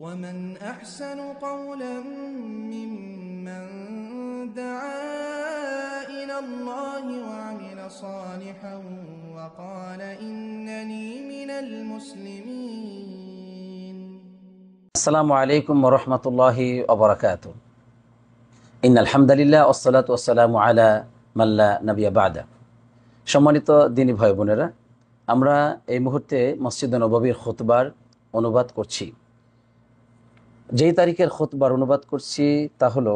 ومن أحسن قولا ممن دعا إلى الله وعمل صالحا وقال إنني من المسلمين. السلام عليكم ورحمة الله وبركاته. إن الحمد لله والصلاة والسلام على من لا نبي بعده. সম্মানিত দিনী ভাই বোনেরা, আমরা এই মুহূর্তে মসজিদে নববীর খুতবার অনুবাদ করছি। যেই তারিখের খুতবার অনুবাদ করছি তা হলো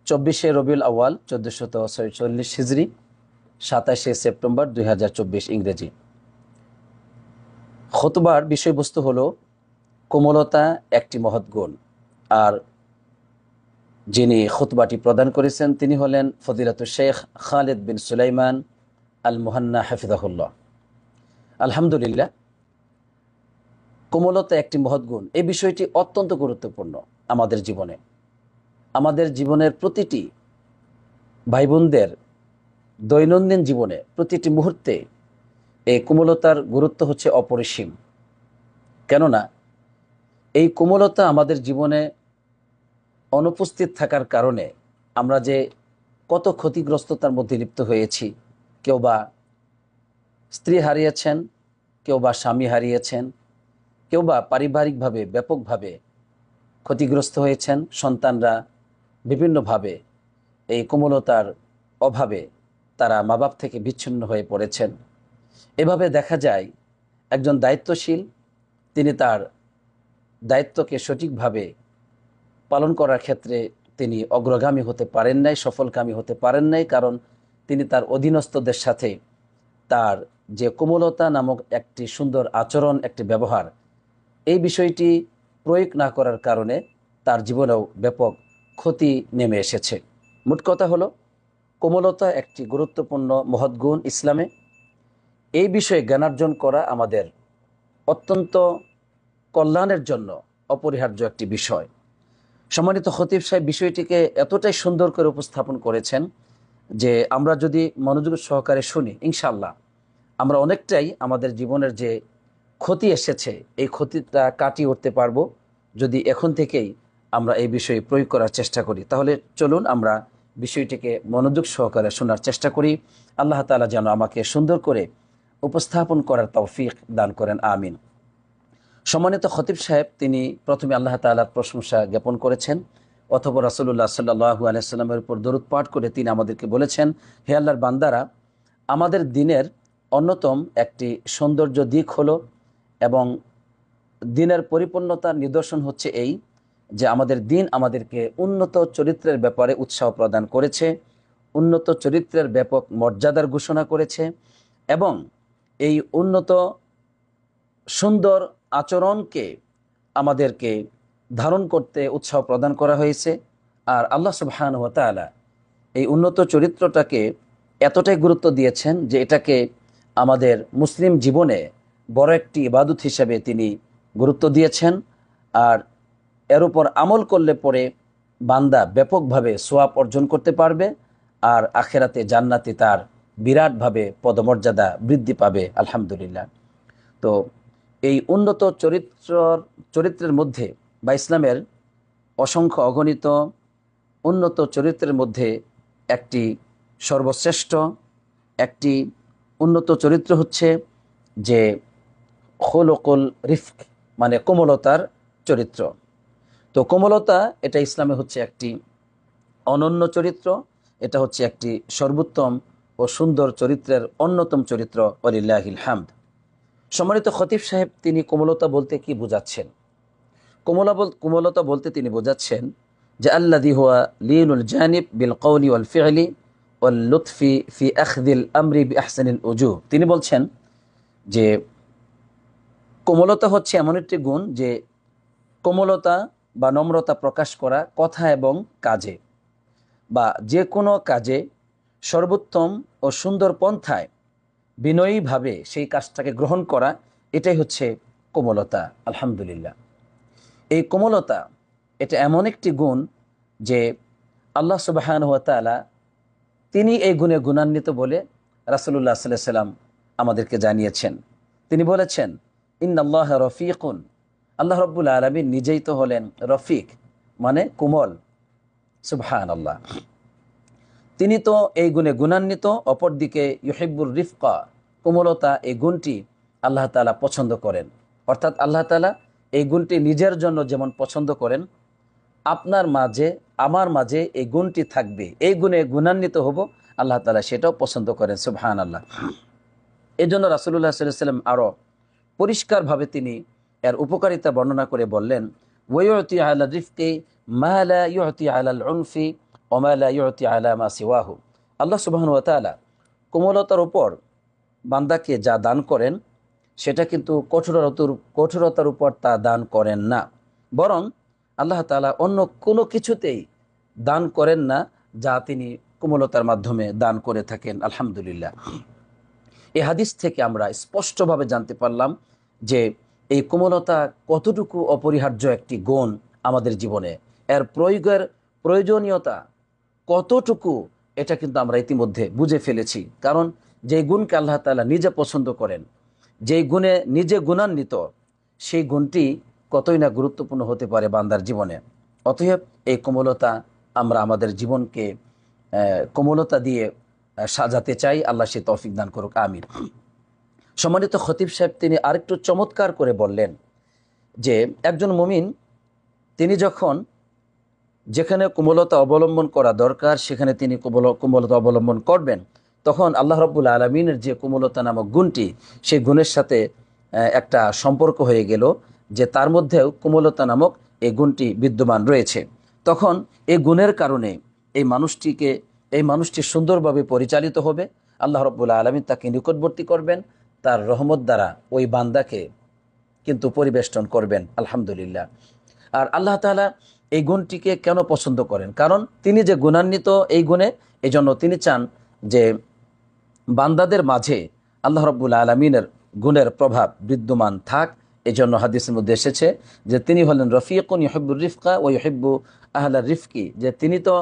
24শে রবিউল আউয়াল 1446 হিজরি, 27শে সেপ্টেম্বর 2024 ইংরেজি। খুতবার বিষয়বস্তু হলো কোমলতা একটি মহৎ গুণ। আর যিনি খুতবাটি প্রদান করেছেন তিনি হলেন ফজিলাতুল শেখ খালিদ বিন সুলাইমান আল মুহান্না হাফিজাহুল্লাহ। আলহামদুলিল্লাহ, কোমলতা একটি মহৎ গুণ, এই বিষয়টি অত্যন্ত গুরুত্বপূর্ণ আমাদের জীবনে। আমাদের জীবনের প্রতিটি ভাই বোনদের দৈনন্দিন জীবনে প্রতিটি মুহূর্তে এই কোমলতার গুরুত্ব হচ্ছে অপরিসীম। কেননা এই কোমলতা আমাদের জীবনে অনুপস্থিত থাকার কারণে আমরা যে কত ক্ষতিগ্রস্ততার মধ্যে লিপ্ত হয়েছি। কেউ বা স্ত্রী হারিয়েছেন, কেউ বা স্বামী হারিয়েছেন, কেউ বা পারিবারিকভাবে ব্যাপকভাবে ক্ষতিগ্রস্ত হয়েছেন। সন্তানরা বিভিন্নভাবে এই কোমলতার অভাবে তারা মা বাপ থেকে বিচ্ছিন্ন হয়ে পড়েছেন। এভাবে দেখা যায় একজন দায়িত্বশীল তিনি তার দায়িত্বকে সঠিকভাবে পালন করার ক্ষেত্রে তিনি অগ্রগামী হতে পারেন নাই, সফলকামী হতে পারেন নাই। কারণ তিনি তার অধীনস্থদের সাথে তার যে কোমলতা নামক একটি সুন্দর আচরণ, একটি ব্যবহার, এই বিষয়টি প্রয়োগ না করার কারণে তার জীবনেও ব্যাপক ক্ষতি নেমে এসেছে। মোট কথা হলো, কোমলতা একটি গুরুত্বপূর্ণ মহৎ গুণ ইসলামে। এই বিষয়ে জ্ঞানার্জন করা আমাদের অত্যন্ত কল্যাণের জন্য অপরিহার্য একটি বিষয়। সম্মানিত খতিব সাহেব বিষয়টিকে এতটাই সুন্দর করে উপস্থাপন করেছেন যে আমরা যদি মনোযোগ সহকারে শুনি, ইনশাআল্লাহ আমরা অনেকটাই আমাদের জীবনের যে ক্ষতি এসেছে এই ক্ষতিটা কাটিয়ে উঠতে পারবো যদি এখন থেকেই আমরা এই বিষয়ে প্রয়োগ করার চেষ্টা করি। তাহলে চলুন আমরা বিষয়টিকে মনোযোগ সহকারে শোনার চেষ্টা করি। আল্লাহ তাআলা যেন আমাকে সুন্দর করে উপস্থাপন করার তৌফিক দান করেন, আমিন। সম্মানিত খতিব সাহেব তিনি প্রথমে আল্লাহ তাআলার প্রশংসা জ্ঞাপন করেছেন, অথবা রাসূলুল্লাহ সাল্লাল্লাহু আলাইহি সাল্লামের উপর দরুদ পাঠ করে তিনি আমাদেরকে বলেছেন, হে আল্লাহর বান্দারা, আমাদের দিনের অন্যতম একটি সৌন্দর্য দিক হলো এবং দিনের পরিপূর্ণতার নিদর্শন হচ্ছে এই যে আমাদের দিন আমাদেরকে উন্নত চরিত্রের ব্যাপারে উৎসাহ প্রদান করেছে, উন্নত চরিত্রের ব্যাপক মর্যাদার ঘোষণা করেছে এবং এই উন্নত সুন্দর আচরণকে আমাদেরকে ধারণ করতে উৎসাহ প্রদান করা হয়েছে। আর আল্লাহ সুবহানাহু ওয়া তাআলা এই উন্নত চরিত্রটাকে এতটাই গুরুত্ব দিয়েছেন যে এটাকে আমাদের মুসলিম জীবনে বড় একটি ইবাদত হিসেবে তিনি গুরুত্ব দিয়েছেন। আর এর উপর আমল করলে পরে বান্দা ব্যাপকভাবে সোয়াব অর্জন করতে পারবে আর আখেরাতে জান্নাতে তার বিরাটভাবে পদমর্যাদা বৃদ্ধি পাবে, আলহামদুলিল্লাহ। তো এই উন্নত চরিত্রের মধ্যে বা ইসলামের অসংখ্য অগণিত উন্নত চরিত্রের মধ্যে একটি সর্বশ্রেষ্ঠ একটি উন্নত চরিত্র হচ্ছে যে খুলুকুল রিফক, মানে কোমলতার চরিত্র। তো কোমলতা এটা ইসলামে হচ্ছে একটি অনন্য চরিত্র, এটা হচ্ছে একটি সর্বোত্তম ও সুন্দর চরিত্রের অন্যতম চরিত্র, ওয়ালিল্লাহিল হামদ। সম্মানিত খতিব সাহেব তিনি কোমলতা বলতে কি বোঝাচ্ছেন? কোমলতা বলতে তিনি বোঝাচ্ছেন যে আল্লাযী হুয়া লিনুল জানিব বিল কওলি ওয়াল ফি'লি ওয়াল লুতফি ফি আখযিল আমরি বিআহসানিল উজুহ। তিনি বলছেন যে কোমলতা হচ্ছে এমন একটি গুণ যে কোমলতা বা নম্রতা প্রকাশ করা কথা এবং কাজে, বা যে কোনো কাজে সর্বোত্তম ও সুন্দর পন্থায় বিনয়ীভাবে সেই কাজটাকে গ্রহণ করা, এটাই হচ্ছে কোমলতা। আলহামদুলিল্লাহ, এই কোমলতা এটা এমন একটি গুণ যে আল্লাহ সুবহানাহু ওয়া তাআলা তিনি এই গুণে গুণান্বিত বলে রাসূলুল্লাহ সাল্লাল্লাহু আলাইহি সাল্লাম আমাদেরকে জানিয়েছেন। তিনি বলেছেন, ইন্নাল্লাহা রফিকুন আল্লাহ রাব্বুল আলামিন নিজেই তো হলেন রফিক, মানে কোমল। সুবহানাল্লাহ। তিনি তো এই গুণে গুণান্বিত। অপরদিকে ইউহিব্বুর রিফকা, কোমলতা, এই গুণটি আল্লাহ তাআলা পছন্দ করেন। অর্থাৎ আল্লাহ তাআলা এই গুণটি নিজের জন্য যেমন পছন্দ করেন, আপনার মাঝে আমার মাঝে এই গুণটি থাকবে, এই গুণে গুণান্বিত হব, আল্লাহ তাআলা সেটাও পছন্দ করেন। সুবহানাল্লাহ। এই জন্য রাসূলুল্লাহ সাল্লাল্লাহু আলাইহি ওয়াসাল্লাম আরও পরিষ্কারভাবে তিনি এর উপকারিতা বর্ণনা করে বললেন, ওয়ায়ুতি আলা রিফকি মা লা ইউতি আলাল উনফি ওয়া মা লা ইউতি আলা মা সিওয়াহু। আল্লাহ সুবহানাহু ওয়া তাআলা কোমলতার উপর বান্দাকে যা দান করেন সেটা কিন্তু কঠোরতার উপর তা দান করেন না, বরং আল্লাহ তাআলা অন্য কোনো কিছুতেই দান করেন না যা তিনি কোমলতার মাধ্যমে দান করে থাকেন। আলহামদুলিল্লাহ। এই হাদিস থেকে আমরা স্পষ্টভাবে জানতে পারলাম যে এই কোমলতা কতটুকু অপরিহার্য একটি গুণ আমাদের জীবনে, এর প্রয়োগের প্রয়োজনীয়তা কতটুকু, এটা কিন্তু আমরা ইতিমধ্যে বুঝে ফেলেছি। কারণ যেই গুণকে আল্লাহ তাআলা নিজে পছন্দ করেন, যেই গুণে নিজে গুণান্বিত, সেই গুণটি কতই না গুরুত্বপূর্ণ হতে পারে বান্দার জীবনে। অতএব এই কোমলতা আমরা আমাদের জীবনকে কোমলতা দিয়ে সাজাতে চাই। আল্লাহ সে তৌফিক দান করুক, আমিন। সম্মানিত খতিব সাহেব তিনি আরেকটু চমৎকার করে বললেন যে একজন মুমিন তিনি যখন যেখানে কোমলতা অবলম্বন করা দরকার সেখানে তিনি কোমলতা অবলম্বন করবেন, তখন আল্লাহ রাব্বুল আলামিনের যে কোমলতা নামক গুণটি, সেই গুণের সাথে একটা সম্পর্ক হয়ে গেল যে তার মধ্যেও কোমলতা নামক এই গুণটি বিদ্যমান রয়েছে। তখন এই গুণের কারণে এই মানুষটি সুন্দরভাবে পরিচালিত হবে। আল্লাহ রাব্বুল আলামিন তাকে নিকটবর্তী করবেন, তার রহমত দ্বারা ওই বান্দাকে কিন্তু পরিবেষ্টন করবেন। আলহামদুলিল্লাহ। আর আল্লাহ তাআলা এই গুণটিকে কেন পছন্দ করেন? কারণ তিনি যে গুণান্বিত এই গুণে, এই জন্য তিনি চান যে বান্দাদের মাঝে আল্লাহ রাব্বুল আলামিনের গুণের প্রভাব বিদ্যমান থাক। এই জন্য হাদিসের মধ্যে এসেছে যে তিনি হলেন রফিকুন ইউহিব্বুর রিফকা ওয়া ইউহিব্বু আহলার রিফকি, যে তিনি তো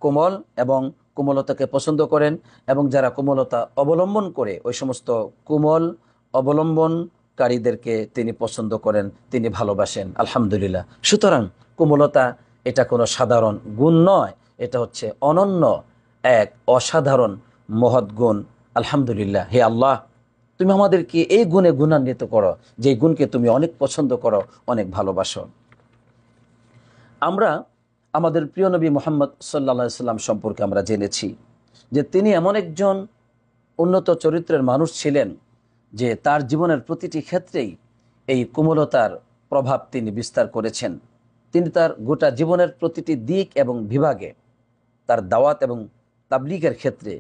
কোমল এবং কোমলতাকে পছন্দ করেন, এবং যারা কোমলতা অবলম্বন করে ওই সমস্ত কোমল অবলম্বনকারীদেরকে তিনি পছন্দ করেন, তিনি ভালোবাসেন। আলহামদুলিল্লাহ। সুতরাং কোমলতা এটা কোনো সাধারণ গুণ নয়, এটা হচ্ছে অনন্য এক অসাধারণ মহৎ গুণ। আলহামদুলিল্লাহ। হে আল্লাহ, তুমি আমাদেরকে এই গুণে গুণান্বিত করো, যে গুণকে তুমি অনেক পছন্দ করো, অনেক ভালোবাসো। আমরা আমাদের প্রিয় নবী মুহাম্মদ সাল্লাল্লাহু আলাইহি সাল্লাম সম্পর্কে আমরা জেনেছি যে তিনি এমন একজন উন্নত চরিত্রের মানুষ ছিলেন যে তার জীবনের প্রতিটি ক্ষেত্রেই এই কোমলতার প্রভাব তিনি বিস্তার করেছেন। তিনি তার গোটা জীবনের প্রতিটি দিক এবং বিভাগে, তার দাওয়াত এবং তাবলীগের ক্ষেত্রে,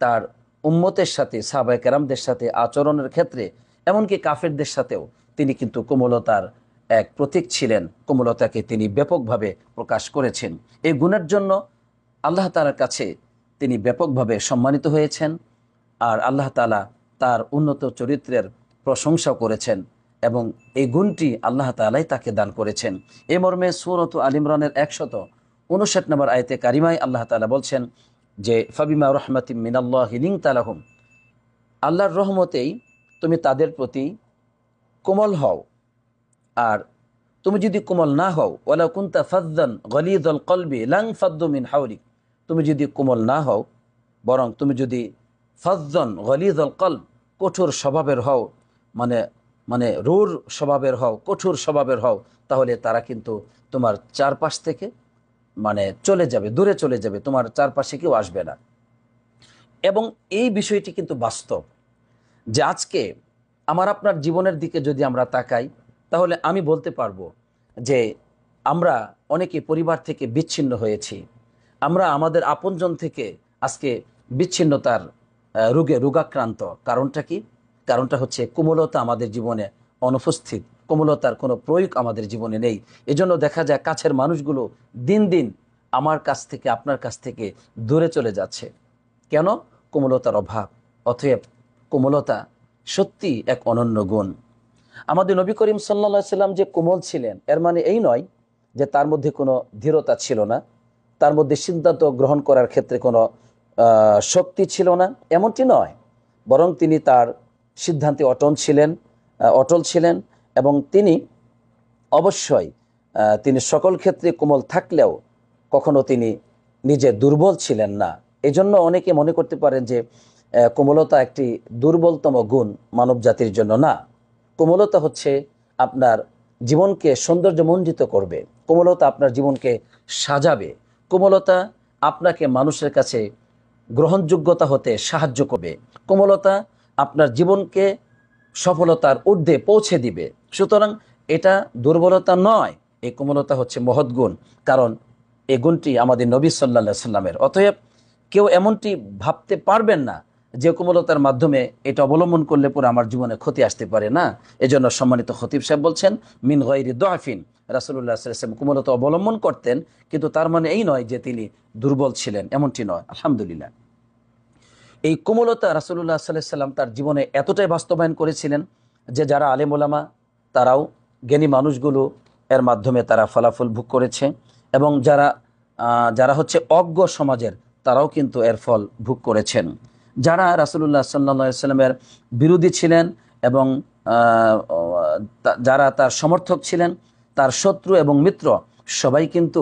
তার উম্মতের সাথে, সাহাবায়ে কেরামদের সাথে আচরণের ক্ষেত্রে, এমনকি কাফেরদের সাথেও তিনি কিন্তু কোমলতার এক প্রতীক ছিলেন। কোমলতাকে তিনি ব্যাপকভাবে প্রকাশ করেছেন। এই গুণের জন্য আল্লাহ তাআলার কাছে তিনি ব্যাপকভাবে সম্মানিত হয়েছেন, আর আল্লাহ তাআলা তার উন্নত চরিত্রের প্রশংসা করেছেন, এবং এই গুণটি আল্লাহ তাআলাই তাকে দান করেছেন। এই মর্মে সূরাত আল ইমরানের 159 নম্বর আয়াতে কারিমায় আল্লাহ তাআলা বলছেন যে ফাবিমা রাহমাতিম মিনাল্লাহি লিনতা লাহুম, আল্লাহর রহমতেই তুমি তাদের প্রতি কোমল হও। আর তুমি যদি কোমল না হও, ওয়ালা কুনতা ফাযযান গলীযাল কলবি লাং ফাদ্দু মিন হাওলিক, তুমি যদি কোমল না হও, বরং তুমি যদি ফাযযান গলীযাল কলব, কঠোর স্বভাবের হও, মানে রূঢ় স্বভাবের হও, কঠোর স্বভাবের হও, তাহলে তারা কিন্তু তোমার চারপাশ থেকে চলে যাবে, দূরে চলে যাবে, তোমার চারপাশে কেউ আসবে না। এবং এই বিষয়টি কিন্তু বাস্তব, যে আজকে আমার আপনার জীবনের দিকে যদি আমরা তাকাই, তাহলে আমি বলতে পারবো যে আমরা অনেকে পরিবার থেকে বিচ্ছিন্ন হয়েছি, আমরা আমাদের আপনজন থেকে আজকে বিচ্ছিন্নতার রোগাক্রান্ত। কারণটা কি? কারণটা হচ্ছে কোমলতা আমাদের জীবনে অনুপস্থিত, কোমলতার কোনো প্রয়োগ আমাদের জীবনে নেই। এজন্য দেখা যায় কাছের মানুষগুলো দিন দিন আমার কাছ থেকে, আপনার কাছ থেকে দূরে চলে যাচ্ছে। কেন? কোমলতার অভাব। অতএব কোমলতা সত্যি এক অনন্য গুণ। আমাদের নবী করিম সাল্লাল্লাহু আলাইহি সাল্লাম যে কোমল ছিলেন, এর মানে এই নয় যে তার মধ্যে কোনো দৃঢ়তা ছিল না, তার মধ্যে সিদ্ধান্ত গ্রহণ করার ক্ষেত্রে কোনো শক্তি ছিল না, এমনটি নয়। বরং তিনি তার সিদ্ধান্তে অটল ছিলেন, এবং তিনি অবশ্যই তিনি সকল ক্ষেত্রে কোমল থাকলেও কখনো তিনি নিজে দুর্বল ছিলেন না। এজন্য অনেকে মনে করতে পারেন যে কোমলতা একটি দুর্বলতম গুণ মানব জাতির জন্য। না, কোমলতা হচ্ছে আপনার জীবনকে সৌন্দর্যমণ্ডিত করবে, কোমলতা আপনার জীবনকে সাজাবে, কোমলতা আপনাকে মানুষের কাছে গ্রহণযোগ্যতা হতে সাহায্য করবে, কোমলতা আপনার জীবনকে সফলতার ঊর্ধ্বে পৌঁছে দিবে। সুতরাং এটা দুর্বলতা নয়, এই কোমলতা হচ্ছে মহৎ গুণ, কারণ এই গুণটি আমাদের নবী সাল্লাল্লাহু আলাইহি সাল্লামের। অতএব কেউ এমনটি ভাবতে পারবেন না যে কোমলতার মাধ্যমে এটা অবলম্বন করলে পরে আমার জীবনে ক্ষতি আসতে পারে না। এজন্য সম্মানিত খতিব সাহেব বলছেন মিন গায়রি দুআফিন, রাসূলুল্লাহ সাল্লাল্লাহু আলাইহি ওয়াসাল্লাম কোমলতা অবলম্বন করতেন, কিন্তু তার মানে এই নয় যে তিনি দুর্বল ছিলেন, এমনটি নয়। আলহামদুলিল্লাহ, এই কোমলতা রাসূলুল্লাহ সাল্লাল্লাহু আলাইহি ওয়াসাল্লাম তার জীবনে এতটাই বাস্তবায়ন করেছিলেন যে যারা আলেম ওলামা তারাও, জ্ঞানী মানুষগুলো এর মাধ্যমে তারা ফলাফল ভোগ করেছে, এবং যারা হচ্ছে অজ্ঞ সমাজের তারাও কিন্তু এর ফল ভোগ করেছেন। যারা রাসূলুল্লাহ সাল্লাল্লাহু আলাইহি ওয়াসাল্লামের বিরোধী ছিলেন এবং যারা তার সমর্থক ছিলেন, তার শত্রু এবং মিত্র সবাই কিন্তু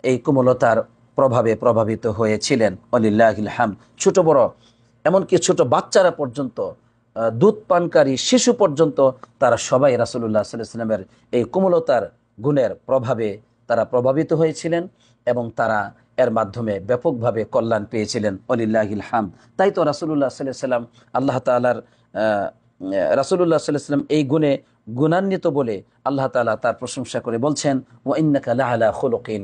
এই কোমলতার প্রভাবে প্রভাবিত হয়েছিলেন। ওয়ালিল্লাহিল হামদ। ছোট বড়, এমনকি ছোট বাচ্চারা পর্যন্ত, দুধ পানকারী শিশু পর্যন্ত, তারা সবাই রাসূলুল্লাহ সাল্লাল্লাহু আলাইহি ওয়াসাল্লামের এই কোমলতার গুণের প্রভাবে তারা প্রভাবিত হয়েছিলেন এবং তারা এর মাধ্যমে ব্যাপকভাবে কল্যাণ পেয়েছিলেন। ওয়ালিল্লাহিল হামদ। তাই তো রাসূলুল্লাহ সাল্লাল্লাহু আলাইহি ওয়াসাল্লাম আল্লাহ তাআলার রাসূলুল্লাহ সাল্লাল্লাহু আলাইহি ওয়াসাল্লাম এই গুণে গুণান্বিত বলে আল্লাহ তাআলা তার প্রশংসা করে বলছেন ওয়া ইন্নাকা লাআলা খুলুকিন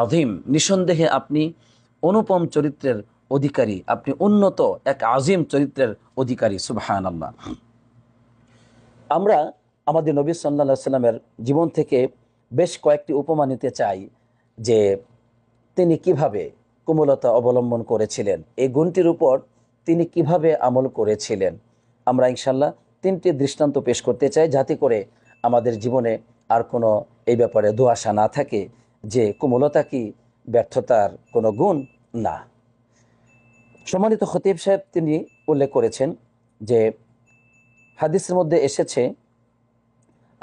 আযীম, নিঃসন্দেহে আপনি অনুপম চরিত্রের অধিকারী, আপনি উন্নত এক আজিম চরিত্রের অধিকারী। সুবহানাল্লাহ। আমরা আমাদের নবী সাল্লাল্লাহু আলাইহি ওয়াসাল্লামের জীবন থেকে বেশ কয়েকটি উপমা নিতে চাই যে তিনি কিভাবে কোমলতা অবলম্বন করেছিলেন, এই গুণটির উপর তিনি কিভাবে আমল করেছিলেন। আমরা ইনশাল্লাহ তিনটি দৃষ্টান্ত পেশ করতে চাই, যাতে করে আমাদের জীবনে আর কোনো এই ব্যাপারে দোআশা না থাকে যে কোমলতা কি ব্যর্থতার কোনো গুণ। না, সম্মানিত খতিব সাহেব তিনি উল্লেখ করেছেন যে হাদিসের মধ্যে এসেছে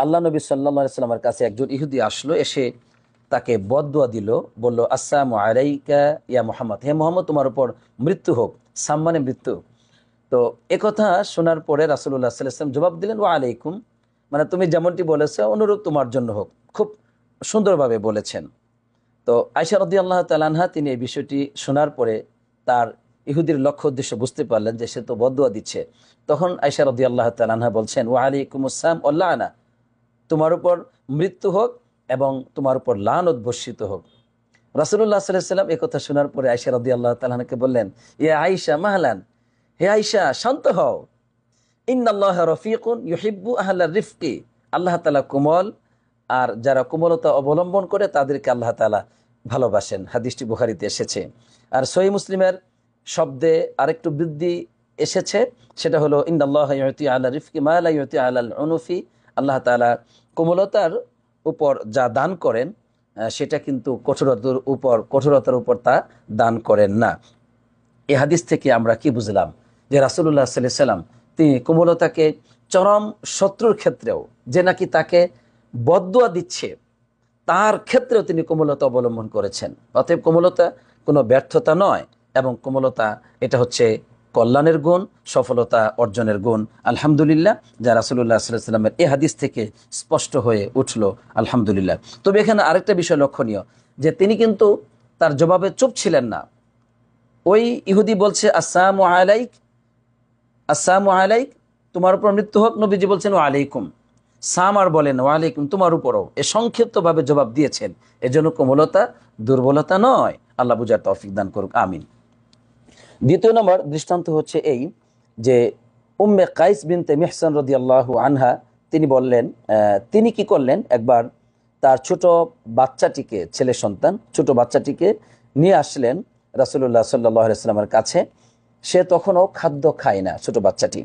আল্লাহ নবী সাল্লাল্লাহু আলাইহি ওয়াসাল্লামের কাছে একজন ইহুদি আসলো, এসে তাকে বদদুয়া দিল, বলল আসসালামু আলাইকা ইয়া মুহাম্মদ, হে মুহাম্মদ তোমার উপর মৃত্যু হোক, সাম্মানে মৃত্যু। তো একথা শোনার পরে রাসূলুল্লাহ সাল্লাল্লাহু আলাইহি ওয়াসাল্লাম জবাব দিলেন ওয়া আলাইকুম, মানে তুমি যেমনটি বলেছো অনুরূপ তোমার জন্য হোক। খুব সুন্দরভাবে বলেছেন। তো আয়েশা রাদিয়াল্লাহু তাআলা আনহা তিনি এই বিষয়টি শোনার পরে তার ইহুদির লক্ষ্য উদ্দেশ্য বুঝতে পারলেন যে সে তো বদদুয়া দিচ্ছে। তখন আয়েশা রাদিয়াল্লাহু তাআলা আনহা বলছেন ওয়া আলাইকুমুস সালাম ওয়াল লানা, তোমার উপর মৃত্যু হোক এবং তোমার উপর লানত বর্ষিত হোক। রাসূলুল্লাহ সাল্লাল্লাহু আলাইহি ওয়াসাল্লাম এই কথা শোনার পরে আয়েশা রাদিয়াল্লাহু তাআলা আনহাকে বললেন ইয়া আয়েশা মাহলান, হে আয়েশা শান্ত হও, ইন্নাল্লাহা রাফিকুন ইউহিব্বু আহলার রিফকি, আল্লাহ তাআলা কোমল, আর যারা কোমলতা অবলম্বন করে তাদেরকে আল্লাহ তাআলা ভালোবাসেন। হাদিসটি বুখারীতে এসেছে। আর সহিহ মুসলিমের শব্দে আরেকটু বৃদ্ধি এসেছে, সেটা হলো ইন্নাল্লাহা ইউতি আলা রিফকি মা লা ইউতি আলাল উনুফি, আল্লাহ তাআলা কোমলতার উপর যা দান করেন সেটা কিন্তু কঠোরতার উপর তা দান করেন না। এই হাদিস থেকে আমরা কি বুঝলাম যে রাসূলুল্লাহ সাল্লাল্লাহু আলাইহি ওয়াসাল্লাম তিনি কোমলতাকে চরম শত্রুর ক্ষেত্রেও, যে নাকি তাকে বদদুয়া দিচ্ছে, তার ক্ষেত্রেও তিনি কোমলতা অবলম্বন করেছেন। অতএব কোমলতা কোনো ব্যর্থতা নয়, এবং কোমলতা এটা হচ্ছে কল্যাণের গুণ, সফলতা অর্জনের গুণ। আলহামদুলিল্লাহ, যা রাসূলুল্লাহ সাল্লাল্লাহু আলাইহি ওয়াসাল্লামের এই হাদিস থেকে স্পষ্ট হয়ে উঠল। আলহামদুলিল্লাহ। তবে এখানে আরেকটা বিষয় লক্ষণীয় যে তিনি কিন্তু তার জবাবে চুপ ছিলেন না। ওই ইহুদি বলছে আসসালামু আলাইক, আসসালামু আলাইক, তোমার উপর মৃত্যু হোক। নবীজি বলছেন ওয়া আলাইকুম, সাম আর বলেন ওয়া আলাইকুম, তোমার উপরও। এ সংক্ষিপ্তভাবে জবাব দিয়েছেন। এজন্য কোমলতা দুর্বলতা নয়। আল্লাহ বুঝার তৌফিক দান করুক, আমিন। দ্বিতীয় নম্বর দৃষ্টান্ত হচ্ছে এই যে উম্মে কাইস বিনতে মিহসান রাদিয়াল্লাহু আনহা তিনি বললেন, তিনি কি করলেন, একবার তার ছোট বাচ্চাটিকে, ছেলে সন্তান ছোট বাচ্চাটিকে নিয়ে আসলেন রাসূলুল্লাহ সাল্লাল্লাহু আলাইহি ওয়াসাল্লামের কাছে। সে তখনও খাদ্য খায় না, ছোট বাচ্চাটি।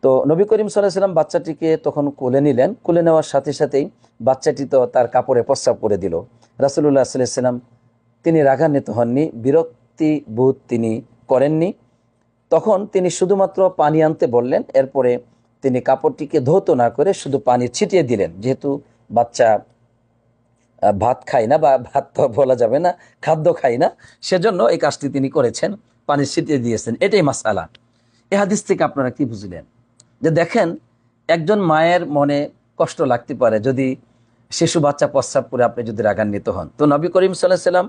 তো নবী করিম সাল্লাল্লাহু আলাইহি ওয়াসাল্লাম বাচ্চাটিকে তখন কোলে নিলেন। কোলে নেওয়ার সাথে সাথেই বাচ্চাটি তো তার কাপড়ে প্রস্রাব করে দিল। রাসূলুল্লাহ সাল্লাল্লাহু আলাইহি ওয়াসাল্লাম তিনি রাগান্বিত হননি, বিরক্তি বোধ তিনি করেননি। তখন তিনি শুধুমাত্র পানি আনতে বললেন। এরপরে তিনি কাপড়টিকে ধৌত না করে শুধু পানি ছিটিয়ে দিলেন, যেহেতু বাচ্চা ভাত খাই না, বা ভাত তো বলা যাবে না, খাদ্য খাই না, সেজন্য এই কাজটি তিনি করেছেন, পানি ছিটিয়ে দিয়েছেন। এটাই মাসআলা। এ হাদিস থেকে আপনারা কি বুঝলেন? যে দেখেন, একজন মায়ের মনে কষ্ট লাগতে পারে যদি শিশু বাচ্চা প্রস্রাব করে আপনি যদি রাগান্বিত হন। তো নবী করিম সাল্লাল্লাহু আলাইহি সাল্লাম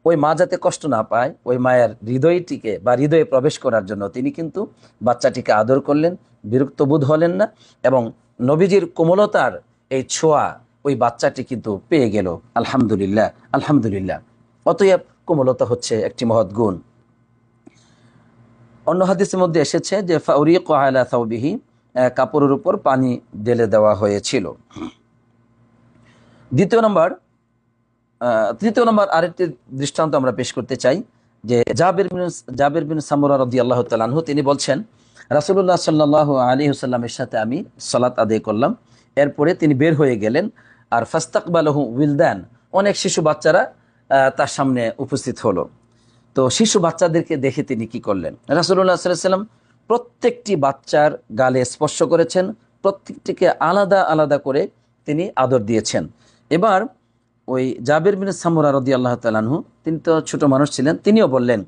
ওই মা যাতে কষ্ট না পায়, ওই মায়ের হৃদয়টিকে বা হৃদয়ে প্রবেশ করার জন্য তিনি কিন্তু বাচ্চাটিকে আদর করলেন, বিরক্ত বোধ হলেন না, এবং নবীজির কোমলতার এই ছোঁয়া ওই বাচ্চাটি কিন্তু পেয়ে গেল। আলহামদুলিল্লাহ, আলহামদুলিল্লাহ। অতএব কোমলতা হচ্ছে একটি মহৎ গুণ। অন্য হাদিসের মধ্যে এসেছে যে ফাউরিক আলা সাওবিহি, কাপড়ের উপর পানি ঢেলে দেওয়া হয়েছিল। তৃতীয় নম্বর আরেকটি দৃষ্টান্ত আমরা পেশ করতে চাই, যে জাবির বিন সামুরা রাদিয়াল্লাহু তাআলা আনহু তিনি বলছেন, রাসূলুল্লাহ সাল্লাল্লাহু আলাইহি ওয়াসাল্লামের সাথে আমি সালাত আদায় করলাম, এরপরে তিনি বের হয়ে গেলেন, আর ফাস্তাকবালাহু উইলদান, অনেক শিশু বাচ্চারা তার সামনে উপস্থিত হলো। তো শিশু বাচ্চাদেরকে দেখে তিনি কি করলেন? রাসূলুল্লাহ সাল্লাল্লাহু আলাইহি ওয়াসাল্লাম প্রত্যেকটি বাচ্চার গালে স্পর্শ করেছেন, প্রত্যেকটিকে আলাদা আলাদা করে তিনি আদর দিয়েছেন। এবার ওই জাবির বিন সামুরা রাদিয়াল্লাহু তাআলা আনহু, তিনি তো ছোট মানুষ ছিলেন, তিনিও বললেন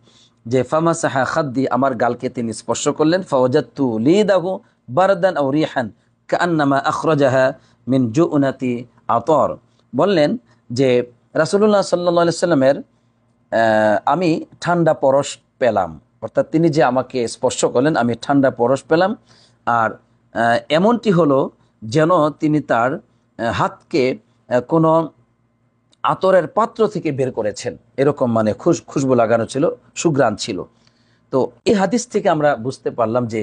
যে ফামাসাহা খাদ্দি, আমার গালকে তিনি স্পর্শ করলেন, ফাওয়াজাতু লিদাহু বারদান আও রিহান কাআন্নামা আখরাজাহা মিন জুউনাতি আতর। বললেন যে রাসূলুল্লাহ সাল্লাল্লাহু আলাইহি সাল্লামের আমি ঠান্ডা পরশ পেলাম, অর্থাৎ তিনি যে আমাকে স্পর্শ করলেন আমি ঠান্ডা পরশ পেলাম, আর এমনটি হলো যেন তিনি তার হাতকে কোনো আতরের পাত্র থেকে বের করেছেন, এরকম মানে খুশবু লাগানো ছিল, সুঘ্রাণ ছিল। তো এই হাদিস থেকে আমরা বুঝতে পারলাম যে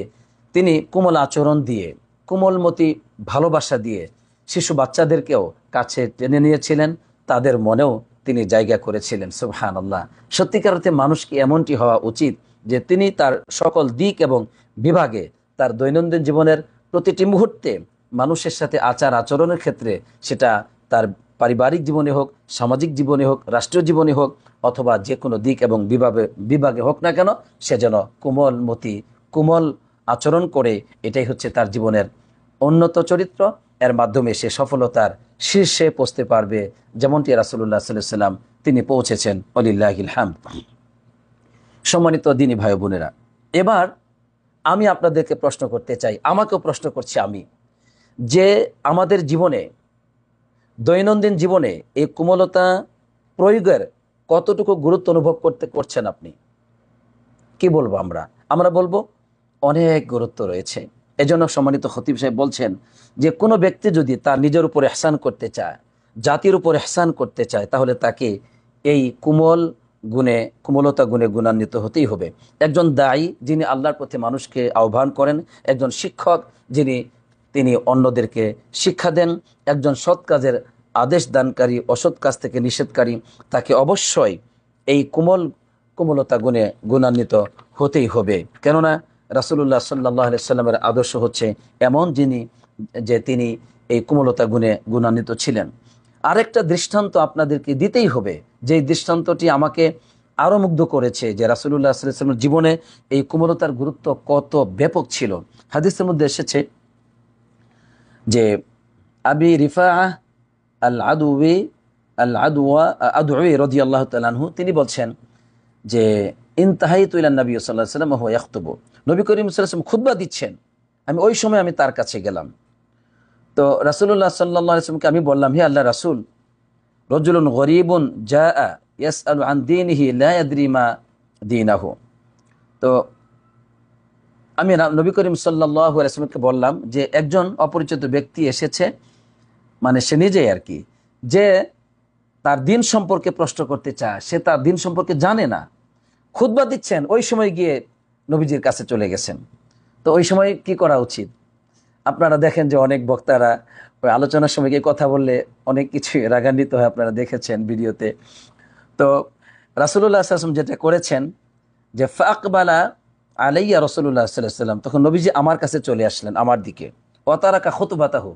তিনি কোমল আচরণ দিয়ে, কোমলমতি ভালোবাসা দিয়ে শিশু বাচ্চাদেরকেও কাছে টেনে নিয়েছিলেন, তাদের মনেও তিনি জায়গা করেছিলেন। সুবহানাল্লাহ। সত্যিকার অর্থে মানুষকে এমনটি হওয়া উচিত যে তিনি তার সকল দিক এবং বিভাগে, তার দৈনন্দিন জীবনের প্রতিটি মুহূর্তে মানুষের সাথে আচার আচরণের ক্ষেত্রে, সেটা তার পারিবারিক জীবনে হোক, সামাজিক জীবনে হোক, রাষ্ট্রীয় জীবনে হোক, অথবা যে কোনো দিক এবং বিভাগে হোক না কেন, সে যেন কোমল আচরণ করে, এটাই হচ্ছে তার জীবনের উন্নত চরিত্র। এর মাধ্যমে সে সফলতার শীর্ষে পৌঁছতে পারবে, যেমনটি রাসূলুল্লাহ সাল্লাল্লাহু আলাইহি ওয়াসাল্লাম তিনি পৌঁছেছেন। ওয়ালিল্লাহিল হামদ। সম্মানিত দিনী ভাই বোনেরা, এবার আমি আপনাদেরকে প্রশ্ন করতে চাই, আমাকেও প্রশ্ন করছি আমি, যে আমাদের জীবনে, দৈনন্দিন জীবনে এই কোমলতা প্রয়োগের কতটুকু গুরুত্ব অনুভব করছেন আপনি? কি বলবো আমরা বলবো অনেক গুরুত্ব রয়েছে। এজন্য সম্মানিত খতিব সাহেব বলছেন যে কোনো ব্যক্তি যদি তার নিজের উপর ইহসান করতে চায়, জাতির উপর ইহসান করতে চায়, তাহলে তাকে এই কোমলতা গুণে গুণান্বিত হতেই হবে। একজন দায়ী, যিনি আল্লাহর পথে মানুষকে আহ্বান করেন, একজন শিক্ষক, তিনি অন্যদেরকে শিক্ষা দেন, একজন সৎ কাজের আদেশ দানকারী, অসৎ কাজ থেকে নিষেধকারী, তাকে অবশ্যই এই কোমলতা গুণে গুণান্বিত হতেই হবে। কেননা রাসূলুল্লাহ সাল্লাল্লাহু আলাইহি সাল্লামের আদর্শ হচ্ছে এমন, তিনি এই কোমলতা গুণে গুণান্বিত ছিলেন। আরেকটা দৃষ্টান্ত আপনাদেরকে দিতেই হবে, যে দৃষ্টান্তটি আমাকে আরও মুগ্ধ করেছে, যে রাসূলুল্লাহ সাল্লাল্লাহু আলাইহি ওয়াসাল্লামের জীবনে এই কোমলতার গুরুত্ব কত ব্যাপক ছিল। হাদিসের মধ্যে এসেছে যে আবি রিফাআহ আদউই রাদিয়াল্লাহু তাআলা আনহু, তিনি বলছেন যে ইনতাহাইতু ইলান নবী সাল্লাল্লাহু আলাইহি ওয়াসাল্লাম ওয়া হুয়া ইয়াখতুবু, নবী করিম সাল্লাল্লাহু আলাইহি ওয়াসাল্লাম খুতবা দিচ্ছেন, ওই সময় আমি তার কাছে গেলাম। তো রাসূলুল্লাহ সাল্লাল্লাহু আলাইহি ওয়াসাল্লামকে আমি বললাম, হে আল্লাহর রাসূল, রাজুলুন গরীবুন জাআ ইয়াসআলু আন দীনিহি লা ইয়াদরি মা দীনাহু। তো আমি নবী করিম সাল্লাল্লাহু আলাইহি ওয়াসাল্লামকে বললাম যে একজন অপরিচিত ব্যক্তি এসেছে, মানে সে নিজেই আর কি, যে তার দিন সম্পর্কে প্রশ্ন করতে চায়, সে তার দিন সম্পর্কে জানে না। খুতবা দিচ্ছেন, ওই সময় গিয়ে নবীজির কাছে চলে গেছেন। তো ওই সময় কি করা উচিত? আপনারা দেখেন যে অনেক বক্তারা ওই আলোচনার সময় গিয়ে কথা বললে অনেক কিছু রাগান্বিত হয়, আপনারা দেখেছেন ভিডিওতে। তো রাসূলুল্লাহ সাল্লাল্লাহু আলাইহি ওয়াসাল্লাম যেটা করেছেন, যে ফাকবালা আলাইয়া রাসূলুল্লাহ সাল্লাল্লাহু আলাইহি ওয়াসাল্লাম, তখন নবীজি আমার কাছে চলে আসলেন, আমার দিকে। ওয়াতারাকা খুতবাতাহু,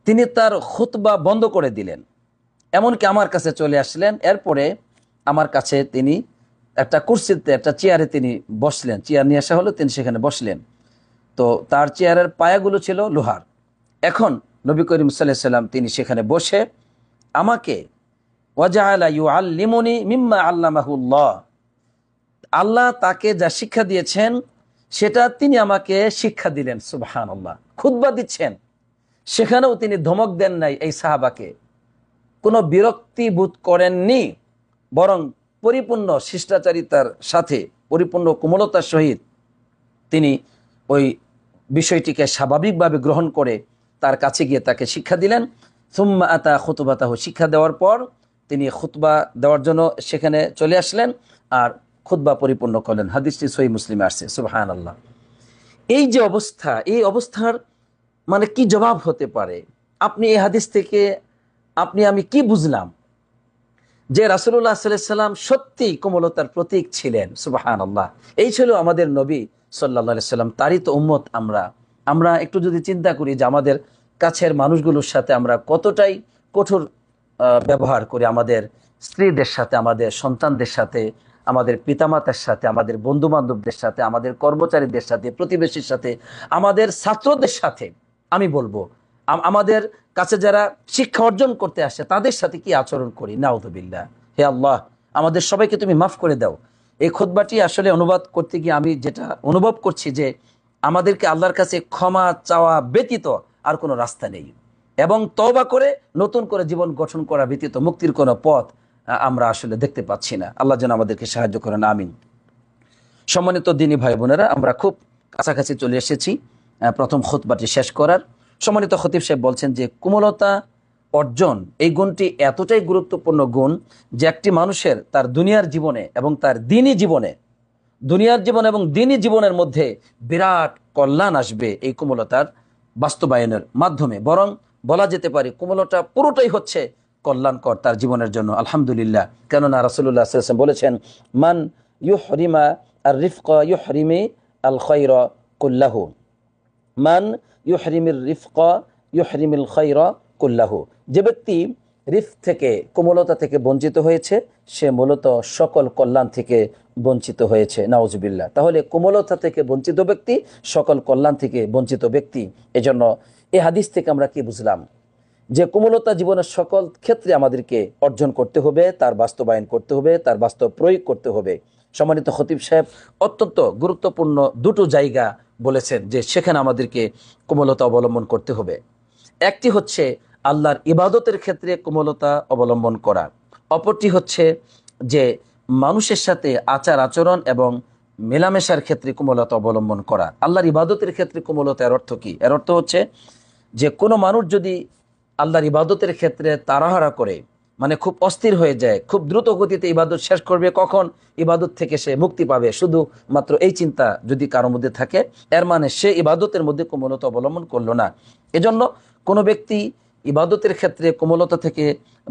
তিনি তার খুতবা বন্ধ করে দিলেন, এমনকি আমার কাছে চলে আসলেন। এরপরে আমার কাছে তিনি একটা কুরসিতে, একটা চেয়ারে তিনি বসলেন, চেয়ার নিয়ে আসা হলো, তিনি সেখানে বসলেন। তো তার চেয়ারের পায়াগুলো ছিল লোহার। এখন নবী করিম সাল্লাল্লাহু আলাইহি ওয়াসাল্লাম তিনি সেখানে বসে আমাকে ওয়াজআলা ইউআল্লিমুনি মিম্মা আল্লামাহুল্লাহ, আল্লাহ তাকে যা শিক্ষা দিয়েছেন সেটা তিনি আমাকে শিক্ষা দিলেন। সুবহানাল্লাহ। খুতবা দিচ্ছেন, সেখানেও তিনি ধমক দেন নাই এই সাহাবাকে, কোনো বিরক্তি বোধ করেননি, বরং পরিপূর্ণ শিষ্টাচারিতার সাথে, পরিপূর্ণ কোমলতার সহিত তিনি ওই বিষয়টিকে স্বাভাবিকভাবে গ্রহণ করে তার কাছে গিয়ে তাকে শিক্ষা দিলেন। সুম্মা আতা খুতবাতাহু, শিক্ষা দেওয়ার পর তিনি খুতবা দেওয়ার জন্য সেখানে চলে আসলেন আর খুতবা পরিপূর্ণ করলেন। হাদিসটি সহিহ মুসলিমে আসছে। সুবহানাল্লাহ। এই যে অবস্থা, এই অবস্থার মানে কি জবাব হতে পারে? আপনি এই হাদিস থেকে আমি কি বুঝলাম? যে রাসূলুল্লাহ সাল্লাল্লাহু আলাইহি সাল্লাম সত্যি কোমলতার প্রতীক ছিলেন। সুবহানাল্লাহ। এই ছিল আমাদের নবী সাল্লাল্লাহু আলাইহি সাল্লাম, তারই তো উম্মত আমরা একটু যদি চিন্তা করি যে আমাদের কাছের মানুষগুলোর সাথে আমরা কতটাই কঠোর ব্যবহার করি, আমাদের স্ত্রীদের সাথে, আমাদের সন্তানদের সাথে, আমাদের পিতামাতার সাথে, আমাদের বন্ধু বান্ধবদের সাথে, আমাদের কর্মচারীদের সাথে, প্রতিবেশীর সাথে, আমাদের ছাত্রদের সাথে, আমি বলবো আমাদের কাছে যারা শিক্ষা অর্জন করতে আসে তাদের সাথে কি আচরণ করি। নাউযুবিল্লাহ। হে আল্লাহ, আমাদের সবাইকে তুমি মাফ করে দাও। এই খুতবাটি আসলে অনুবাদ করতে গিয়ে আমি যেটা অনুভব করছি যে আমাদেরকে আল্লাহর কাছে ক্ষমা চাওয়া ব্যতীত আর কোনো রাস্তা নেই, এবং তওবা করে নতুন করে জীবন গঠন করা ব্যতীত মুক্তির কোনো পথ আমরা আসলে দেখতে পাচ্ছি না। আল্লাহ যেন আমাদেরকে সাহায্য করেন, আমিন। সম্মানিত দিনী ভাই বোনেরা, আমরা খুব কাছাকাছি চলে এসেছি প্রথম খুতবাটি শেষ করার। সম্মানিত খতিব সাহেব বলছেন যে কোমলতা অর্জন, এই গুণটি এতটাই গুরুত্বপূর্ণ গুণ যে একটি মানুষের তার দুনিয়ার জীবনে এবং তার দিনী জীবনে, দুনিয়ার জীবন এবং দিনী জীবনের মধ্যে বিরাট কল্যাণ আসবে এই কোমলতার বাস্তবায়নের মাধ্যমে। বরং বলা যেতে পারে কোমলতা পুরোটাই হচ্ছে কল্যাণকর তার জীবনের জন্য। আলহামদুলিল্লাহ। কেননা রাসূলুল্লাহ সাল্লাল্লাহু আলাইহি ওয়াসাল্লাম বলেছেন, মান ইউহরিমা আর রিফকা ইউহরিমি আল খায়রা কুল্লাহু, মান ইউহরিমির রিফকা ইউহরিমিল খায়রা কুল্লাহু। যে ব্যক্তি রিফ থেকে, কোমলতা থেকে বঞ্চিত হয়েছে, সে মূলত সকল কল্যাণ থেকে বঞ্চিত হয়েছে। নাউজুবিল্লাহ। তাহলে কোমলতা থেকে বঞ্চিত ব্যক্তি সকল কল্যাণ থেকে বঞ্চিত ব্যক্তি। এজন্য এই হাদিস থেকে আমরা কি বুঝলাম? যে কোমলতা জীবনের সকল ক্ষেত্রে আমাদেরকে অর্জন করতে হবে, তার বাস্তবায়ন করতে হবে, তার বাস্তব প্রয়োগ করতে হবে। সম্মানিত খতিব সাহেব অত্যন্ত গুরুত্বপূর্ণ দুটো জায়গা বলেছেন যে সেখানে আমাদেরকে কোমলতা অবলম্বন করতে হবে। একটি হচ্ছে আল্লাহর ইবাদতের ক্ষেত্রে কোমলতা অবলম্বন করা, অপরটি হচ্ছে যে মানুষের সাথে আচার আচরণ এবং মেলামেশার ক্ষেত্রে কোমলতা অবলম্বন করা। আল্লাহর ইবাদতের ক্ষেত্রে কোমলতা এর অর্থ কি? এর অর্থ হচ্ছে যে কোনো মানুষ যদি আল্লাহর ইবাদতের ক্ষেত্রে তাড়াহুড়া করে, মানে খুব অস্থির হয়ে যায়, খুব দ্রুত গতিতে ইবাদত শেষ করবে, কখন ইবাদত থেকে সে মুক্তি পাবে, শুধু মাত্র এই চিন্তা যদি কারোর মধ্যে থাকে, এর মানে সে ইবাদতের মধ্যে কোমলতা অবলম্বন করলো না। এজন্য কোনো ব্যক্তি ইবাদতের ক্ষেত্রে কোমলতা থেকে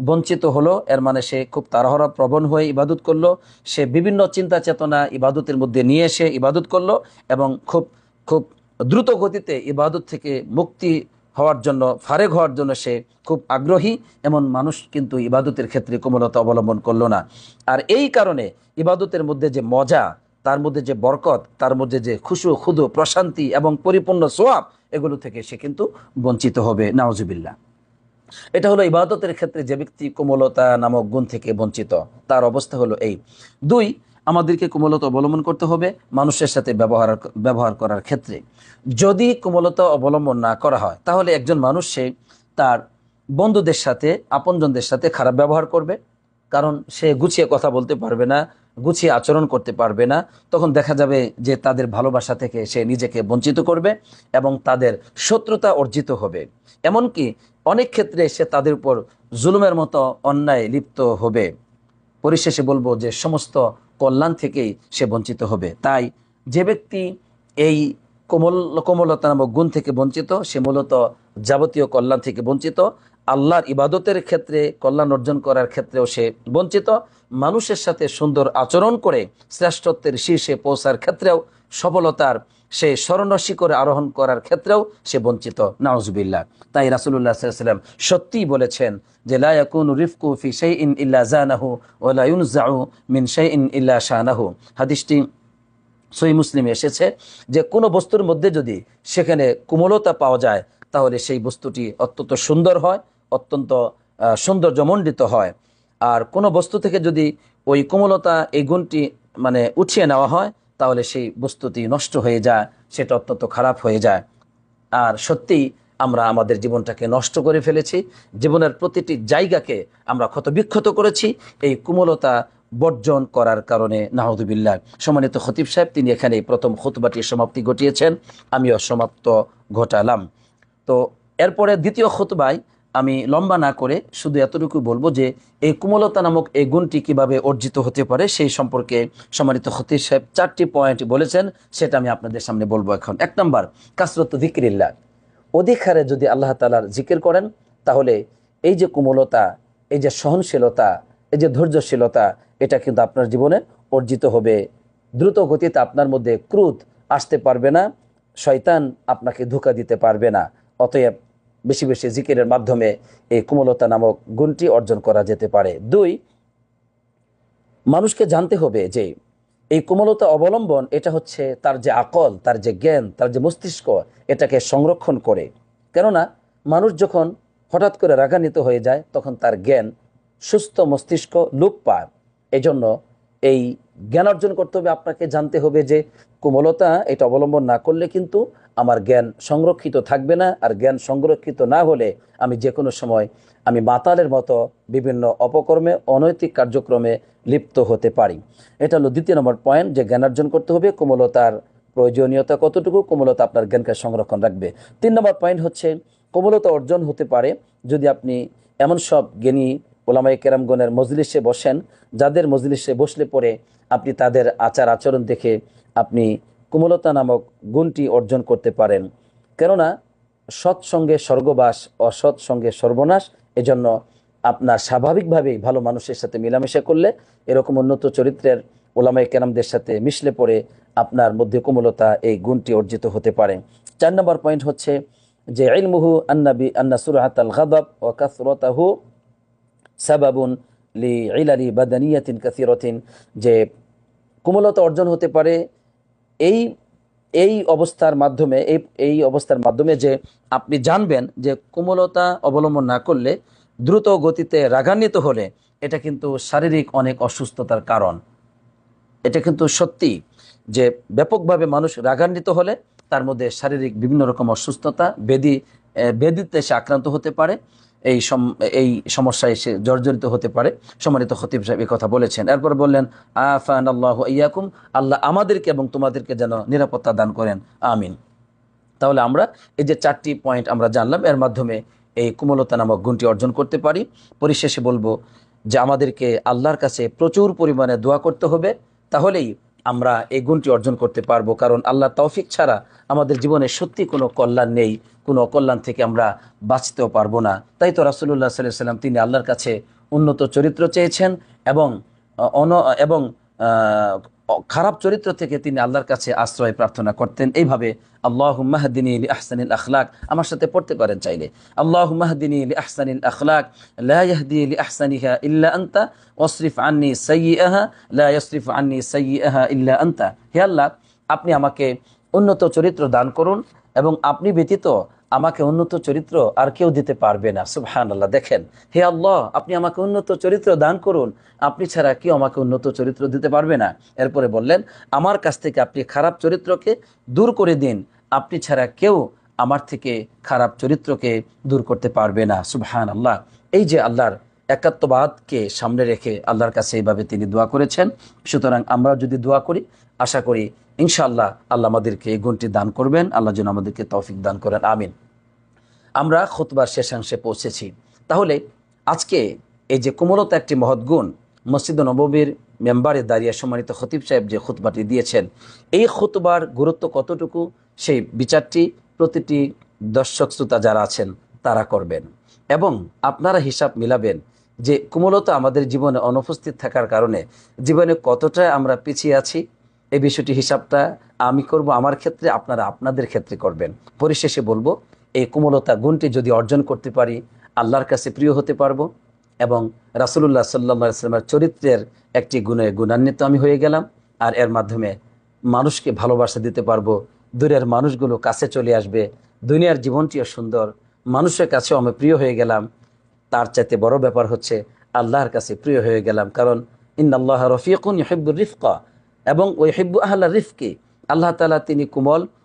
বঞ্চিত হলো, এর মানে সে খুব তাড়াহুড়া প্রবণ হয়ে ইবাদত করলো, সে বিভিন্ন চিন্তা চেতনা ইবাদতের মধ্যে নিয়ে এসে ইবাদত করলো এবং খুব খুব দ্রুত গতিতে ইবাদত থেকে মুক্তি হওয়ার জন্য, ফারেগ হওয়ার জন্য সে খুব আগ্রহী, এমন মানুষ কিন্তু ইবাদতের ক্ষেত্রে কোমলতা অবলম্বন করলো না। আর এই কারণে ইবাদতের মধ্যে যে মজা, তার মধ্যে যে বরকত, তার মধ্যে যে খুশু খুদু প্রশান্তি এবং পরিপূর্ণ সোয়াব, এগুলো থেকে সে কিন্তু বঞ্চিত হবে। নাউজুবিল্লাহ। এটা হলো ইবাদতের ক্ষেত্রে যে ব্যক্তি কোমলতা নামক গুণ থেকে বঞ্চিত, তার অবস্থা হলো এই। দুই, আমাদেরকে কোমলতা অবলম্বন করতে হবে মানুষের সাথে ব্যবহার করার ক্ষেত্রে। যদি কোমলতা অবলম্বন না করা হয় তাহলে একজন মানুষ সে তার বন্ধুদের সাথে, আপনজনদের সাথে খারাপ ব্যবহার করবে, কারণ সে গুছিয়ে কথা বলতে পারবে না, গুছিয়ে আচরণ করতে পারবে না। তখন দেখা যাবে যে তাদের ভালোবাসা থেকে সে নিজেকে বঞ্চিত করবে এবং তাদের শত্রুতা অর্জিত হবে। এমনকি অনেক ক্ষেত্রে সে তাদের উপর জুলুমের মতো অন্যায় লিপ্ত হবে। পরিশেষে বলবো যে সমস্ত কল্যাণ থেকেই সে বঞ্চিত হবে। তাই যে ব্যক্তি এই কোমলতা নামক গুণ থেকে বঞ্চিত, সে মূলত যাবতীয় কল্যাণ থেকে বঞ্চিত। আল্লাহর ইবাদতের ক্ষেত্রে কল্যাণ অর্জন করার ক্ষেত্রেও সে বঞ্চিত। মানুষের সাথে সুন্দর আচরণ করে শ্রেষ্ঠত্বের শীর্ষে পৌঁছার ক্ষেত্রেও, সফলতার সে স্বর্ণ শিখরে আরোহণ করার ক্ষেত্রেও সে বঞ্চিত। নাউজুবিল্লাহ। তাই রাসূলুল্লাহ সাল্লাল্লাহু আলাইহি ওয়াসাল্লাম সত্যিই বলেছেন যে লা ইয়াকুনু রিফকু ফি শাইইন ইল্লা জানাহু ওয়া লা ইউনজাউ মিন শাইইন ইল্লা শানাহু। হাদিসটি সহিহ মুসলিমে এসেছে যে কোনো বস্তুর মধ্যে যদি সেখানে কোমলতা পাওয়া যায় তাহলে সেই বস্তুটি অত্যন্ত সুন্দর হয়, অত্যন্ত সৌন্দর্যমণ্ডিত হয়। আর কোনো বস্তু থেকে যদি ওই কোমলতা এই গুণটি মানে উঠিয়ে নেওয়া হয় তাহলে সেই বস্তুটি নষ্ট হয়ে যায়, সেটা অত্যন্ত খারাপ হয়ে যায়। আর সত্যিই আমরা আমাদের জীবনটাকে নষ্ট করে ফেলেছি, জীবনের প্রতিটি জায়গাকে আমরা ক্ষতবিক্ষত করেছি এই কোমলতা বর্জন করার কারণে, নাউযুবিল্লাহ। সম্মানিত খতিব সাহেব তিনি এখানে প্রথম খুতবাটির সমাপ্তি ঘটিয়েছেন, আমিও সমাপ্ত ঘটালাম। তো এরপরে দ্বিতীয় খুতবায় আমি লম্বা না করে শুধু এতটুকু বলবো যে এই কোমলতা নামক এই গুণটি কিভাবে অর্জিত হতে পারে সেই সম্পর্কে সম্মানিত খতিব সাহেব 4টি পয়েন্ট বলেছেন, সেটা আমি আপনাদের সামনে বলবো এখন। 1 নম্বর, কাসরত যিকরিল্লাহ। অধিক হারে যদি আল্লাহ তাআলার জিকির করেন তাহলে এই যে কোমলতা, এই যে সহনশীলতা, এই যে ধৈর্যশীলতা, এটা কিন্তু আপনার জীবনে অর্জিত হবে। দ্রুত গতিতে আপনার মধ্যে ক্রোধ আসতে পারবে না, শয়তান আপনাকে ধোঁকা দিতে পারবে না। অতএব বেশি বেশি জিকিরের মাধ্যমে এই কোমলতা নামক গুণটি অর্জন করা যেতে পারে। 2, মানুষকে জানতে হবে যে এই কোমলতা অবলম্বন এটা হচ্ছে তার যে আকল, তার যে জ্ঞান, তার যে মস্তিষ্ক, এটাকে সংরক্ষণ করে। কেননা মানুষ যখন হঠাৎ করে রাগান্বিত হয়ে যায় তখন তার জ্ঞান, সুস্থ মস্তিষ্ক লোপ পায়। এজন্য এই জ্ঞান অর্জন করতে হবে, আপনাকে জানতে হবে যে কোমলতা এটা অবলম্বন না করলে কিন্তু আমার জ্ঞান সংরক্ষিত থাকবে না। আর জ্ঞান সংরক্ষিত না হলে আমি যে কোনো সময় আমি মাতালের মতো বিভিন্ন অপকর্মে, অনৈতিক কার্যক্রমে লিপ্ত হতে পারি। এটা হলো 2 নম্বর পয়েন্ট, যে জ্ঞান অর্জন করতে হবে। কোমলতার প্রয়োজনীয়তা কতটুকু, কোমলতা আপনার জ্ঞানকে সংরক্ষণ রাখবে। 3 নম্বর পয়েন্ট হচ্ছে কোমলতা অর্জন হতে পারে যদি আপনি এমন সব জ্ঞানী ওলামায়ে কেরামগণের মজলিসে বসেন, যাদের মজলিসে বসলে পরে আপনি তাদের আচার আচরণ দেখে আপনি কোমলতা নামক গুণটি অর্জন করতে পারেন। কেননা সৎসঙ্গে স্বর্গবাস, অসৎ সঙ্গে সর্বনাশ। এজন্য আপনার স্বাভাবিকভাবেই ভালো মানুষের সাথে মেলামেশা করলে, এরকম উন্নত চরিত্রের ওলামায়ে কেরামদের সাথে মিশলে পরে আপনার মধ্যে কোমলতা এই গুণটি অর্জিত হতে পারে। 4 নম্বর পয়েন্ট হচ্ছে যে ইলমুহু আন্না সুরআতাল গাদাব ওয়া কাসরাতাহু সাবাবুন লিইলালি বাদানিয়াতিন কাসীরাতিন, যে কোমলতা অর্জন হতে পারে এই এই অবস্থার মাধ্যমে, এই অবস্থার মাধ্যমে যে আপনি জানবেন যে কোমলতা অবলম্বন না করলে, দ্রুত গতিতে রাগান্বিত হলে এটা কিন্তু শারীরিক অনেক অসুস্থতার কারণ। এটা কিন্তু সত্যি যে ব্যাপকভাবে মানুষ রাগান্বিত হলে তার মধ্যে শারীরিক বিভিন্ন রকম অসুস্থতা, ব্যাধিতে সে আক্রান্ত হতে পারে, এই সমস্যায় সে জর্জরিত হতে পারে। সম্মানিত খতিব সাহেব এই কথা বলেছেন। এরপর বললেন আফানাল্লাহু ইয়াকুম, আল্লাহ আমাদেরকে এবং তোমাদেরকে যেন নিরাপত্তা দান করেন, আমিন। তাহলে আমরা এই যে 4টি পয়েন্ট আমরা জানলাম, এর মাধ্যমে এই কোমলতা নামক গুণটি অর্জন করতে পারি। পরিশেষে বলবো যে আমাদেরকে আল্লাহর কাছে প্রচুর পরিমাণে দোয়া করতে হবে, তাহলেই আমরা এই গুণটি অর্জন করতে পারবো। কারণ আল্লাহ তৌফিক ছাড়া আমাদের জীবনে সত্যি কোনো কল্যাণ নেই, কোনো অকল্যাণ থেকে আমরা বাঁচতেও পারবো না। তাই তো রাসূলুল্লাহ সাল্লাল্লাহু আলাইহি ওয়াসাল্লাম তিনি আল্লাহর কাছে উন্নত চরিত্র চেয়েছেন এবং খারাপ চরিত্র থেকে তিনি আল্লাহর কাছে আশ্রয় প্রার্থনা করতেন। এইভাবে আল্লাহুম্মা হদিনি লি আহসানিল আখলাক, আমার সাথে পড়তে পারেন চাইলে, আল্লাহুম্মা হদিনি লি আহসানিল আখলাক লা ইয়াহদি লি আহসানিহা ইল্লা আনতা ওয়াসরিফ আন্নি সাইয়্যাহা লা ইয়াসরিফ আন্নি সাইয়্যাহা ইল্লা আনতা। হে আল্লাহ, আপনি আমাকে উন্নত চরিত্র দান করুন এবং আপনি ব্যতীত আমাকে উন্নত চরিত্র আর কেউ দিতে পারবে না। সুবহানাল্লাহ। দেখেন, হে আল্লাহ, আপনি আমাকে উন্নত চরিত্র দান করুন, আপনি ছাড়া কেউ আমাকে উন্নত চরিত্র দিতে পারবে না। এরপরে বললেন, আমার কাছ থেকে আপনি খারাপ চরিত্রকে দূর করে দিন, আপনি ছাড়া কেউ আমার থেকে খারাপ চরিত্রকে দূর করতে পারবে না। সুবহানাল্লাহ। এই যে আল্লাহর একাত্মবাদকে সামনে রেখে আল্লাহর কাছে এইভাবে তিনি দোয়া করেছেন। সুতরাং আমরা যদি দোয়া করি, আশা করি ইনশাআল্লাহ আল্লাহ আমাদেরকে এই গুণটি দান করবেন। আল্লাহ যেন আমাদেরকে তৌফিক দান করেন, আমিন। আমরা খুতবার শেষাংশে পৌঁছেছি। তাহলে আজকে এই যে কোমলতা একটি মহৎ গুণ, মসজিদ নববীর মেম্বারে দাঁড়িয়ে সম্মানিত খতিব সাহেব যে খুতবাটি দিয়েছেন, এই খুতবার গুরুত্ব কতটুকু সেই বিচারটি প্রতিটি দর্শক শ্রোতা যারা আছেন তারা করবেন এবং আপনারা হিসাব মিলাবেন যে কোমলতা আমাদের জীবনে অনুপস্থিত থাকার কারণে জীবনে কতটা আমরা পিছিয়ে আছি। এই বিষয়টি হিসাবটা আমি করব আমার ক্ষেত্রে, আপনারা আপনাদের ক্ষেত্রে করবেন। পরিশেষে বলবো, এই কোমলতা গুণটি যদি অর্জন করতে পারি, আল্লাহর কাছে প্রিয় হতে পারবো এবং রাসূলুল্লাহ সাল্লাল্লাহু আলাইহি ওয়াসাল্লামের চরিত্রের একটি গুণে গুণান্বিত আমি হয়ে গেলাম। আর এর মাধ্যমে মানুষকে ভালোবাসা দিতে পারবো, দূরের মানুষগুলো কাছে চলে আসবে, দুনিয়ার জীবনটিও সুন্দর, মানুষের কাছেও আমি প্রিয় হয়ে গেলাম। তার চাইতে বড় ব্যাপার হচ্ছে আল্লাহর কাছে প্রিয় হয়ে গেলাম। কারণ ইন্নাল্লাহ রফিকুন ইউহিব্বুর রিফকা, এবং ওই হিব্বু আহলা রিফকি, আল্লাহ তাআলা তিনি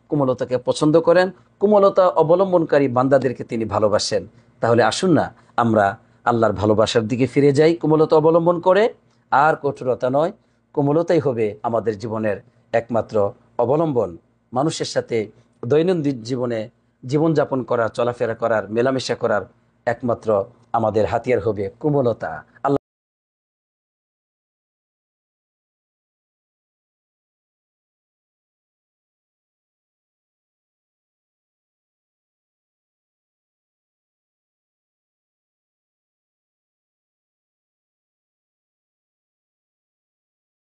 কোমলতাকে পছন্দ করেন, কোমলতা অবলম্বনকারী বান্দাদেরকে তিনি ভালোবাসেন। তাহলে আসুন না আমরা আল্লাহর ভালোবাসার দিকে ফিরে যাই কোমলতা অবলম্বন করে, আর কঠোরতা নয়, কোমলতাই হবে আমাদের জীবনের একমাত্র অবলম্বন। মানুষের সাথে দৈনন্দিন জীবনে জীবনযাপন করার, চলাফেরা করার, মেলামেশা করার একমাত্র আমাদের হাতিয়ার হবে কোমলতা। আল্লাহ